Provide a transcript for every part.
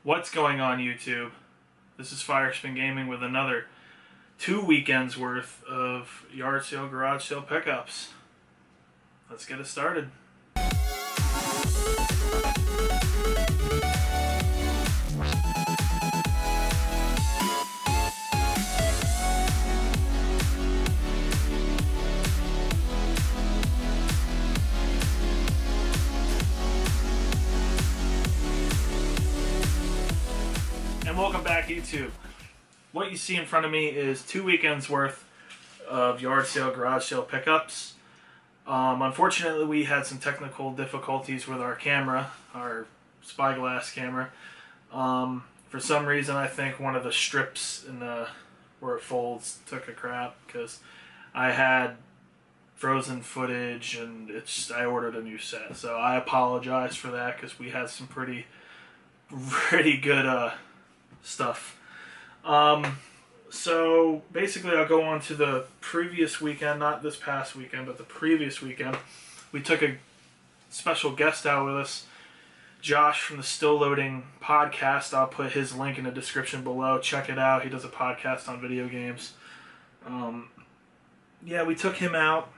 What's going on, YouTube? This is FireSpin Gaming with another 2 weekends worth of yard sale, garage sale pickups. Let's get it started. And welcome back, YouTube. What you see in front of me is 2 weekends worth of yard sale, garage sale pickups. Unfortunately, we had some technical difficulties with our camera, our spyglass camera. For some reason, I think one of the strips in the where it folds took a crap because I had frozen footage and I ordered a new set. So I apologize for that because we had some pretty good stuff. So basically I'll go on to the previous weekend, not this past weekend, but the previous weekend. We took a special guest out with us, Josh from the Still Loading podcast. I'll put his link in the description below. Check it out. He does a podcast on video games. Yeah, we took him out.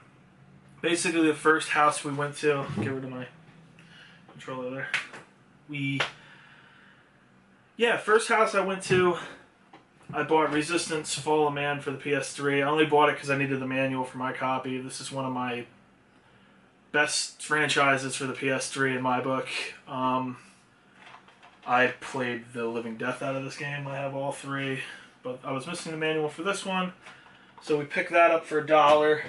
Basically the first house we went to, get rid of my controller there. First house I went to, I bought Resistance Fall of Man for the PS3. I only bought it because I needed the manual for my copy. This is one of my best franchises for the PS3 in my book. I played the living death out of this game. I have all three, but I was missing the manual for this one. So we picked that up for $1.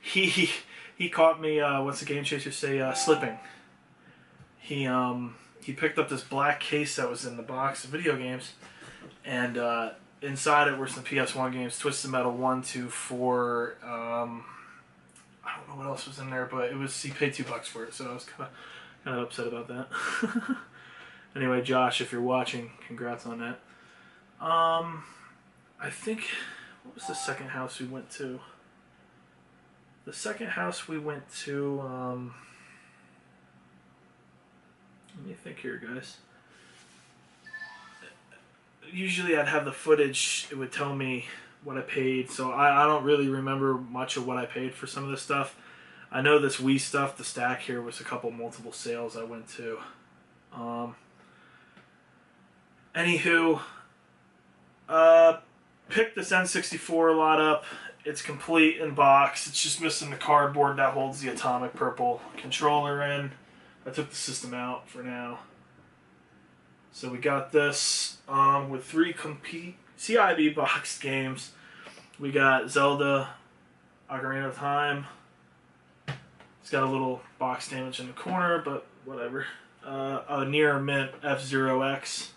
He caught me, what's the game chaser say, slipping. He picked up this black case that was in the box of video games, and inside it were some PS1 games, Twisted Metal 1, 2, 4, I don't know what else was in there, but he paid $2 for it, so I was kind of upset about that. Anyway, Josh, if you're watching, congrats on that. I think, what was the second house we went to? The second house we went to, let me think here, guys. Usually I'd have the footage, it would tell me what I paid, so I don't really remember much of what I paid for some of this stuff. I know this Wii stuff, the stack here, was a couple multiple sales I went to. Anywho, picked this N64 lot up. It's complete in box. It's just missing the cardboard that holds the atomic purple controller in. I took the system out for now. So we got this with 3 complete CIB boxed games. We got Zelda Ocarina of Time. It's got a little box damage in the corner, but whatever. A Near Mint F-Zero X.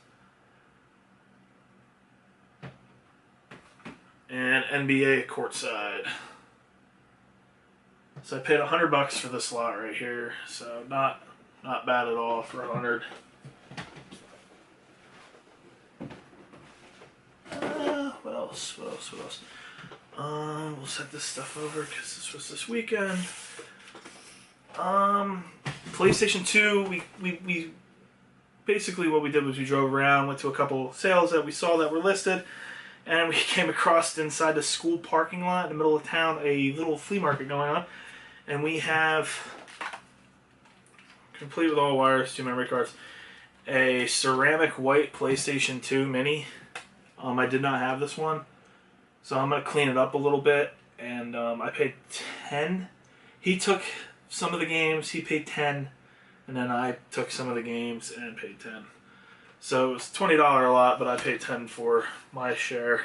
And NBA Courtside. So I paid $100 for this lot right here. So not bad at all for 100. What else? We'll set this stuff over because this was this weekend. PlayStation 2, we basically what we did was we drove around, went to a couple sales that we saw that were listed, and we came across inside the school parking lot in the middle of town a little flea market going on, and we have, complete with all wires, 2 memory cards, a ceramic white PlayStation 2 Mini. I did not have this one, so I'm going to clean it up a little bit, and I paid $10. He took some of the games, he paid $10, and then I took some of the games and paid $10. So it was $20 a lot, but I paid $10 for my share.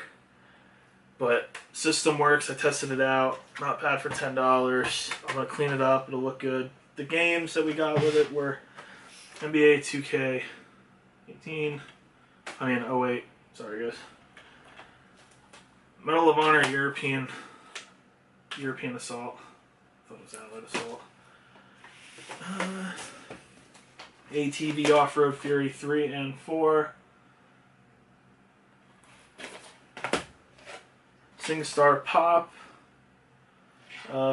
But system works, I tested it out, not bad for $10. I'm going to clean it up, it'll look good. The games that we got with it were NBA 2K18, '08, sorry guys. Medal of Honor European Assault. I thought it was Allied Assault. ATV Off-Road Fury 3 and 4. SingStar Pop.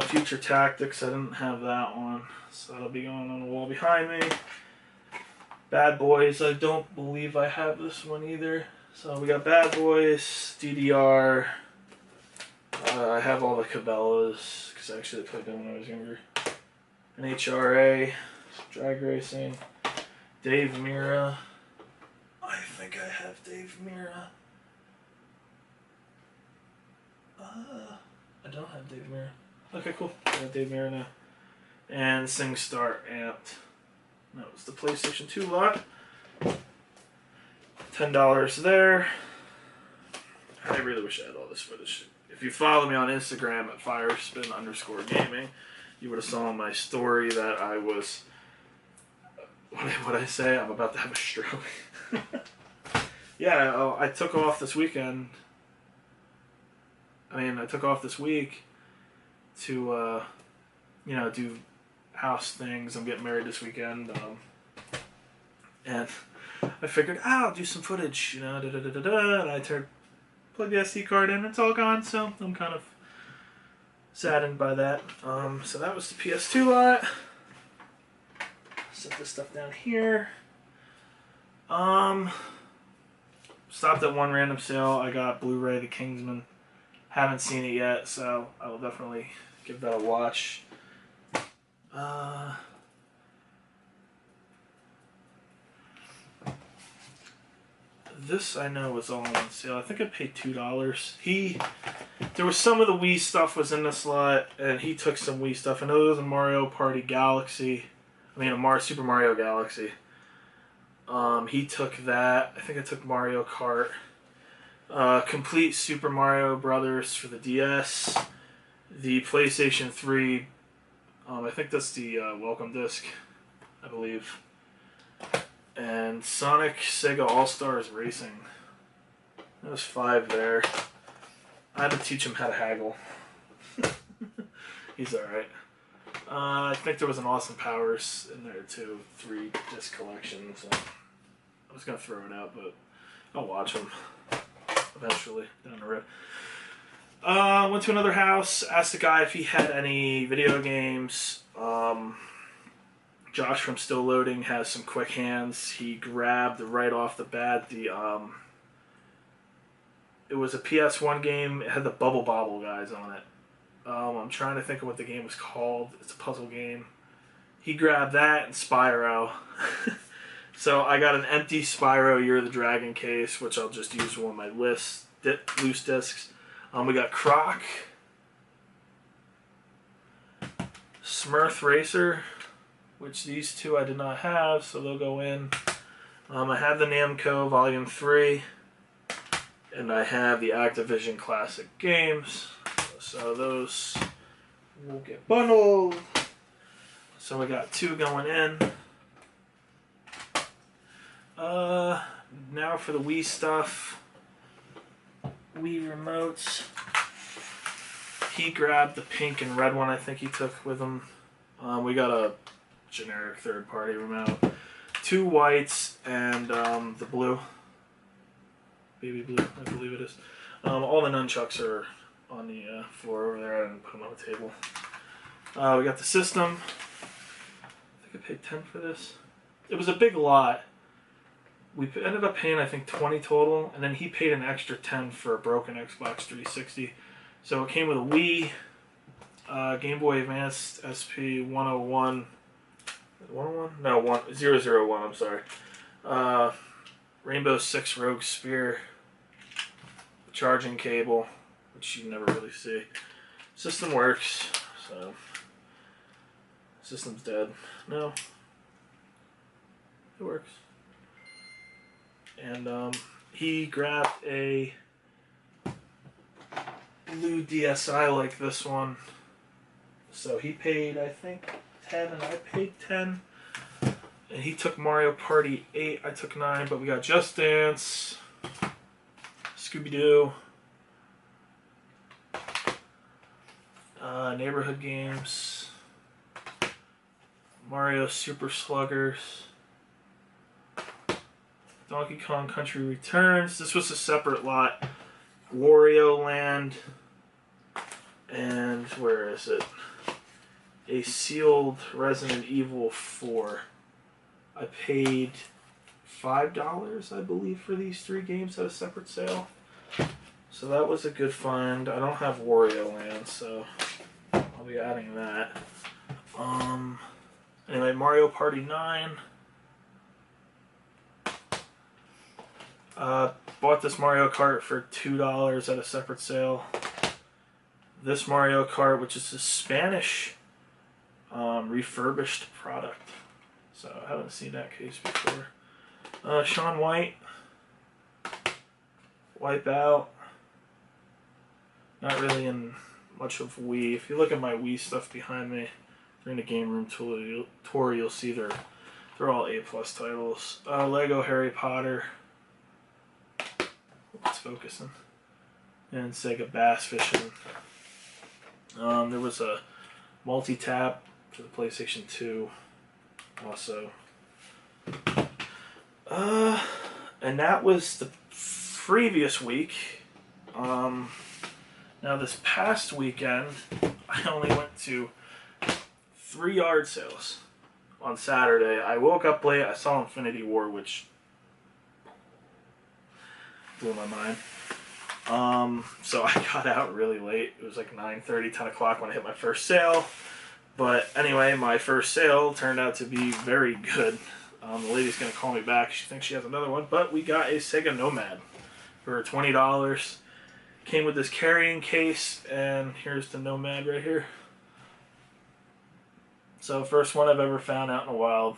Future Tactics, I didn't have that one, so that'll be going on the wall behind me. Bad Boys, I don't believe I have this one either. So we got Bad Boys, DDR. I have all the Cabela's because I actually played them when I was younger. NHRA, drag racing. Dave Mira. I think I have Dave Mira. I don't have Dave Mira. Okay, cool. I have Dave Mira now. And SingStar Amped. That was the PlayStation 2 lot. $10 there. I really wish I had all this footage. If you follow me on Instagram at FireSpin_Gaming, you would have saw in my story that I was... What I say? I'm about to have a stroke. Yeah, I took off this weekend. I took off this week to, do house things. I'm getting married this weekend. And I figured, I'll do some footage, and I plug the SD card in, it's all gone, so I'm kind of saddened by that. So that was the PS2 lot. Set this stuff down here. Stopped at one random sale. I got Blu-ray The Kingsman. Haven't seen it yet, so I will definitely give that a watch. This I know was all on sale. I think I paid $2. There was some of the Wii stuff was in this lot, and he took some Wii stuff. I know there was a Mario Party Galaxy. A Super Mario Galaxy. He took that. I think I took Mario Kart. Complete Super Mario Brothers for the DS. The PlayStation 3. I think that's the welcome disc, I believe. And Sonic Sega All-Stars Racing. That was 5 there. I had to teach him how to haggle. He's alright. I think there was an Austin Powers in there too. 3-disc collection. So I was going to throw it out, but I'll watch them eventually down the road. Went to another house. Asked the guy if he had any video games. Josh from Still Loading has some quick hands. He grabbed right off the bat it was a PS1 game. It had the Bubble Bobble guys on it. I'm trying to think of what the game was called. It's a puzzle game. He grabbed that and Spyro. So I got an empty Spyro Year of the Dragon case, which I'll just use for one of my loose discs. We got Croc. Smurf Racer, which these two I did not have, so they'll go in. I have the Namco Volume 3, and I have the Activision Classic Games, so those will get bundled. So we got 2 going in. Now for the Wii stuff. Wii remotes. He grabbed the pink and red one I think he took with him. We got a generic third-party remote. 2 whites and the blue. Baby blue, I believe it is. All the nunchucks are on the floor over there. I didn't put them on the table. We got the system. I think I paid $10 for this. It was a big lot. We ended up paying, I think, $20 total, and then he paid an extra $10 for a broken Xbox 360. So it came with a Wii, Game Boy Advance SP 101. 101? No, 001, I'm sorry. Rainbow Six Rogue Spear. Charging cable, which you never really see. System works, so. System's dead. No. It works. And he grabbed a blue DSi like this one. So he paid, I think, 10 and I paid 10. And he took Mario Party 8, I took 9, but we got Just Dance, Scooby-Doo, Neighborhood Games, Mario Super Sluggers, Donkey Kong Country Returns. This was a separate lot. Wario Land, and where is it? A sealed Resident Evil 4. I paid $5, I believe, for these 3 games at a separate sale. So that was a good find. I don't have Wario Land, so I'll be adding that. Anyway, Mario Party 9. Bought this Mario Kart for $2 at a separate sale. This Mario Kart, which is a Spanish refurbished product. So I haven't seen that case before. Shaun White. Wipeout. Not really in much of Wii. If you look at my Wii stuff behind me during the game room tour, you'll see they're all A+ titles. Lego Harry Potter. It's focusing. And Sega Bass Fishing. There was a multi-tap for the PlayStation 2 also. And that was the previous week. Now this past weekend, I only went to 3 yard sales on Saturday. I woke up late, I saw Infinity War, which blew my mind. So I got out really late. It was like 9:30, 10 o'clock when I hit my first sale. But anyway, my first sale turned out to be very good. The lady's going to call me back. She thinks she has another one. But we got a Sega Nomad for $20. Came with this carrying case, and here's the Nomad right here. So first one I've ever found out in the wild.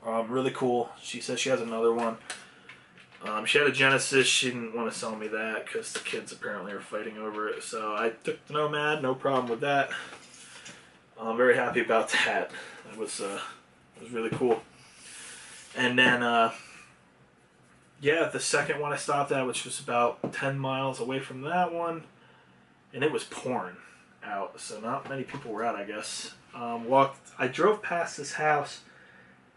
Really cool. She says she has another one. She had a Genesis. She didn't want to sell me that because the kids apparently are fighting over it. So I took the Nomad. No problem with that. I'm very happy about that. It was really cool. And then, yeah, the second one I stopped at, which was about 10 miles away from that one, and it was pouring out. So not many people were out, I guess. I drove past this house.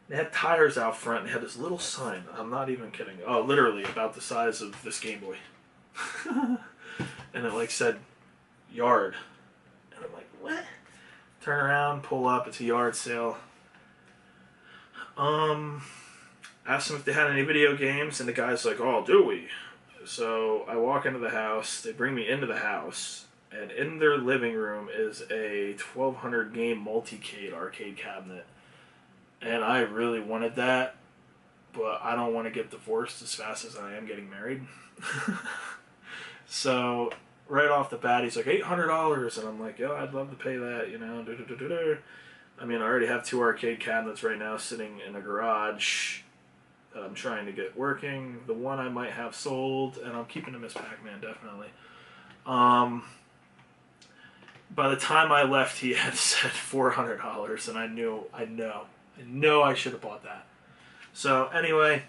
They had tires out front, and they had this little sign. I'm not even kidding. Oh, literally about the size of this Game Boy. And it like said, yard. And I'm like, what? Turn around, pull up, it's a yard sale. Asked them if they had any video games, and the guy's like, oh, do we? So I walk into the house, they bring me into the house, and in their living room is a 1200 game multi-cade arcade cabinet. And I really wanted that, but I don't want to get divorced as fast as I am getting married. So right off the bat, he's like, $800, and I'm like, yo, I'd love to pay that, you know. I mean, I already have 2 arcade cabinets right now sitting in a garage that I'm trying to get working. The one I might have sold, and I'm keeping the Miss Pac-Man, definitely. By the time I left, he had said $400, and I know I should have bought that. So anyway,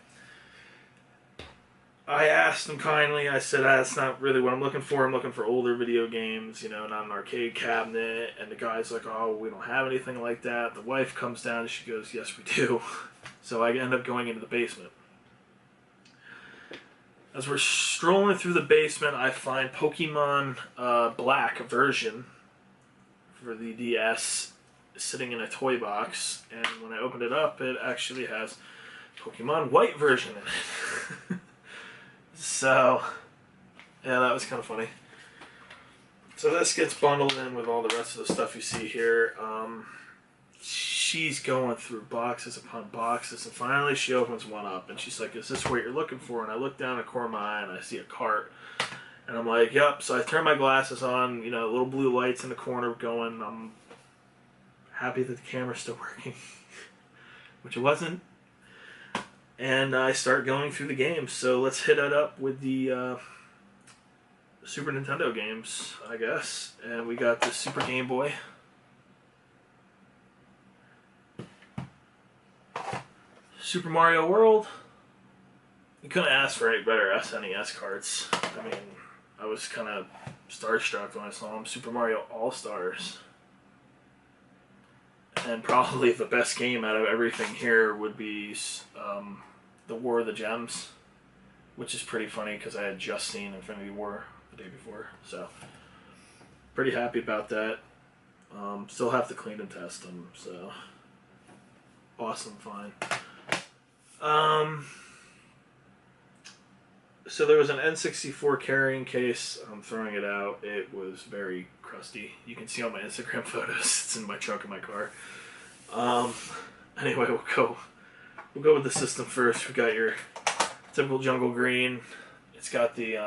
I asked him kindly. I said, that's not really what I'm looking for. I'm looking for older video games, you know, not an arcade cabinet. And the guy's like, oh, we don't have anything like that. The wife comes down and she goes, yes, we do. So I end up going into the basement. As we're strolling through the basement, I find Pokemon Black version for the DS sitting in a toy box, and when I opened it up, it actually has Pokemon White version in it. So, yeah, that was kind of funny. So this gets bundled in with all the rest of the stuff you see here. She's going through boxes upon boxes, and finally she opens one up, and she's like, is this what you're looking for? And I look down the corner of my eye, and I see a cart. And I'm like, yep. So I turn my glasses on, you know, little blue lights in the corner going. I'm happy that the camera's still working, which it wasn't. And I start going through the games. So let's hit it up with the Super Nintendo games, I guess. And we got the Super Game Boy. Super Mario World. You couldn't ask for any better SNES cards. I mean, I was kind of starstruck when I saw them. Super Mario All-Stars. And probably the best game out of everything here would be the War of the Gems, which is pretty funny because I had just seen Infinity War the day before. So, pretty happy about that. Still have to clean and test them, so awesome, fine. So there was an N64 carrying case. I'm throwing it out. It was very crusty. You can see all my Instagram photos. It's in my trunk of my car. Anyway, we'll go with the system first. We got your typical jungle green. It's got the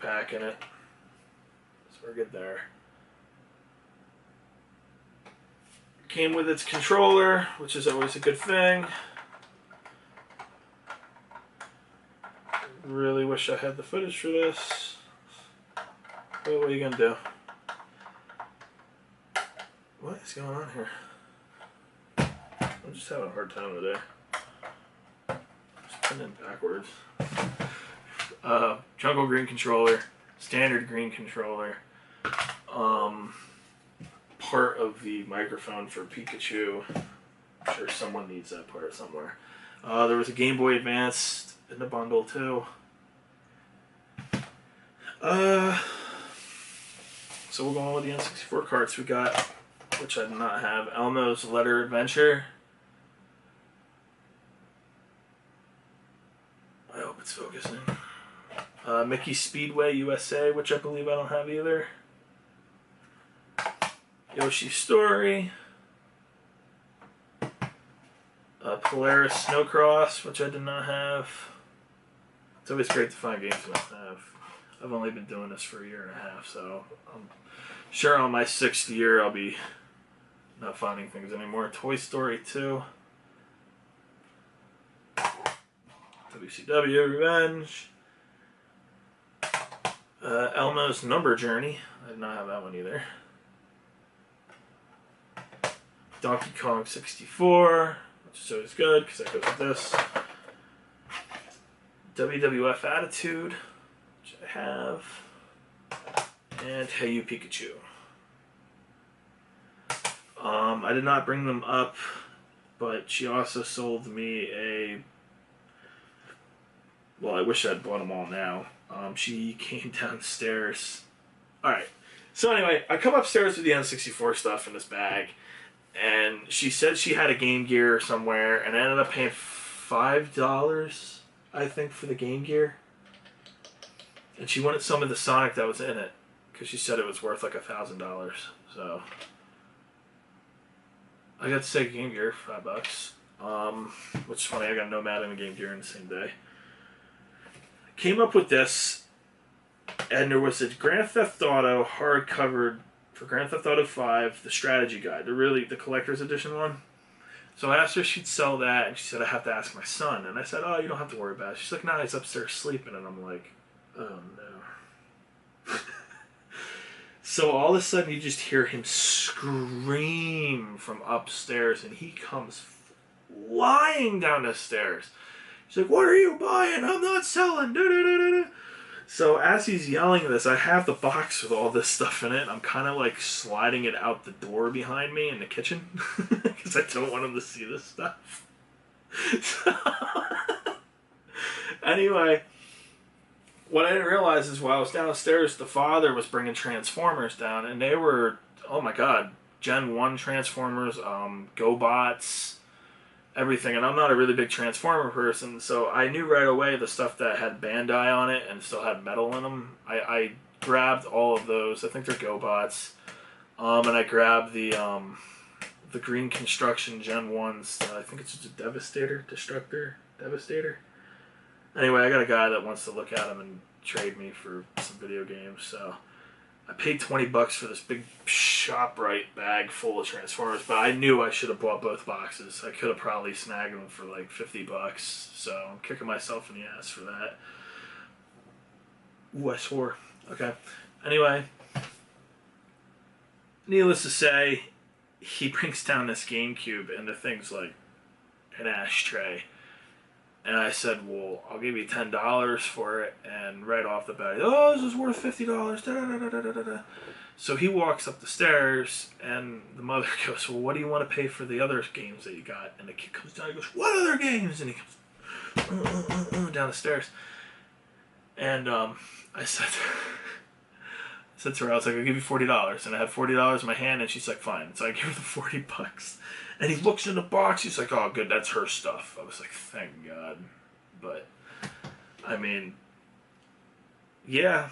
pack in it, so we're good there. Came with its controller, which is always a good thing. Really wish I had the footage for this. But what are you gonna do? What is going on here? I'm just having a hard time today. Just putting it backwards. Jungle green controller, standard green controller. Part of the microphone for Pikachu. I'm sure someone needs that part somewhere. There was a Game Boy Advance in the bundle too. So we'll go on with the N64 carts we got, which I did not have. Elmo's Letter Adventure. I hope it's focusing. Mickey Speedway USA, which I believe I don't have either. Yoshi's Story. Polaris Snowcross, which I did not have. It's always great to find games I don't have. I've only been doing this for a year and a half, so I'm sure on my 6th year I'll be not finding things anymore. Toy Story 2. WCW Revenge. Elmo's Number Journey. I did not have that one either. Donkey Kong 64, which is always good because that goes with this. WWF Attitude, which I have. And Hey You Pikachu. I did not bring them up, but she also sold me a... Well, I wish I'd bought them all now. She came downstairs. Alright, so anyway, I come upstairs with the N64 stuff in this bag. And she said she had a Game Gear somewhere, and I ended up paying $5, I think, for the Game Gear. And she wanted some of the Sonic that was in it, because she said it was worth like $1,000. So I got the Sega Game Gear for $5, which is funny. I got Nomad and a Game Gear in the same day. Came up with this, and there was a Grand Theft Auto hardcover for Grand Theft Auto 5, the strategy guide, the collector's edition one. So I asked her if she'd sell that, and she said, I have to ask my son. And I said, oh, you don't have to worry about it. She's like, nah, he's upstairs sleeping. And I'm like, oh, no. So all of a sudden, you just hear him scream from upstairs, and he comes flying down the stairs. She's like, what are you buying? I'm not selling. Da-da-da-da-da. So as he's yelling this, I have the box with all this stuff in it. I'm kind of like sliding it out the door behind me in the kitchen because I don't want him to see this stuff. Anyway, what I didn't realize is while I was downstairs, the father was bringing Transformers down, and they were, oh my god, Gen 1 Transformers, GoBots, everything. And I'm not a really big Transformer person, so I knew right away the stuff that had Bandai on it and still had metal in them. I grabbed all of those. I think they're GoBots. And I grabbed the Green Construction Gen 1s. I think it's just a Devastator. Anyway, I got a guy that wants to look at them and trade me for some video games, so I paid $20 for this big ShopRite bag full of Transformers, but I knew I should have bought both boxes. I could have probably snagged them for like $50, so I'm kicking myself in the ass for that. Ooh, I swore. Okay. Anyway, needless to say, he brings down this GameCube, and the thing's like an ashtray. And I said, well, I'll give you $10 for it. And right off the bat, oh, this is worth $50. Da-da-da-da-da-da. So he walks up the stairs, and the mother goes, well, what do you want to pay for the other games that you got? And the kid comes down and goes, what other games? And he comes down the stairs. And I said to her, I was like, I'll give you $40. And I had $40 in my hand, and she's like, fine. So I gave her the $40. And he looks in the box. He's like, "Oh, good, that's her stuff." I was like, "Thank God." But I mean, yeah.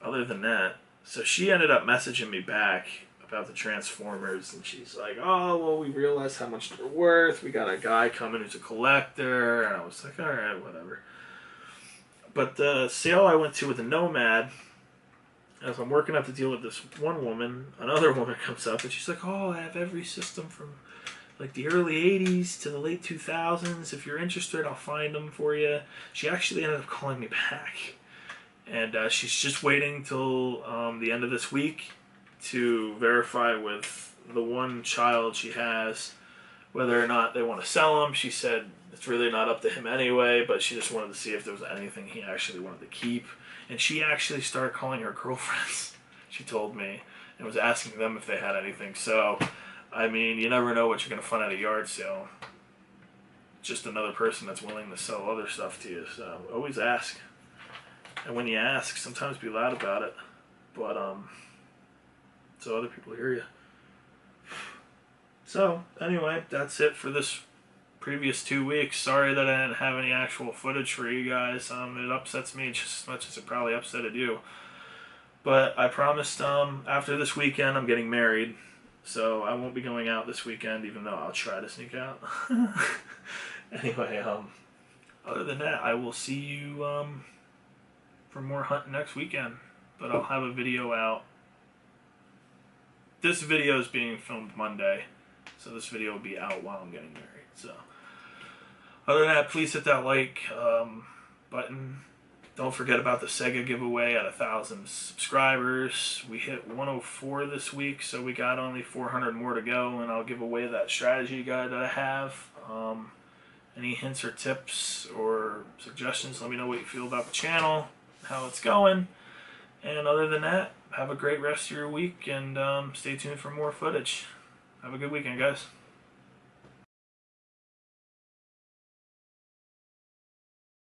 Other than that, so she ended up messaging me back about the Transformers, and she's like, "Oh, well, we realized how much they're worth. We got a guy coming who's a collector," and I was like, "All right, whatever." But the sale I went to with the Nomad, as I'm working out to deal with this one woman, another woman comes up and she's like, "Oh, I have every system from like the early 80s to the late 2000s. If you're interested, I'll find them for you." She actually ended up calling me back. And she's just waiting till the end of this week to verify with the one child she has whether or not they want to sell him. She said it's really not up to him anyway, but she just wanted to see if there was anything he actually wanted to keep. And she actually started calling her girlfriends, she told me, and was asking them if they had anything. So, I mean, you never know what you're going to find at a yard sale. Just another person that's willing to sell other stuff to you. So, always ask. And when you ask, sometimes be loud about it. But, so other people hear you. So, anyway, that's it for this previous 2 weeks. Sorry that I didn't have any actual footage for you guys. It upsets me just as much as it probably upsetted you. But I promised after this weekend I'm getting married. So I won't be going out this weekend, even though I'll try to sneak out. Anyway, other than that, I will see you for more hunting next weekend. But I'll have a video out. This video is being filmed Monday. So this video will be out while I'm getting married. So, other than that, please hit that like button. Don't forget about the Sega giveaway at 1,000 subscribers. We hit 104 this week, so we got only 400 more to go, and I'll give away that strategy guide that I have. Any hints or tips or suggestions, let me know what you feel about the channel, how it's going. And other than that, have a great rest of your week, and stay tuned for more footage. Have a good weekend, guys.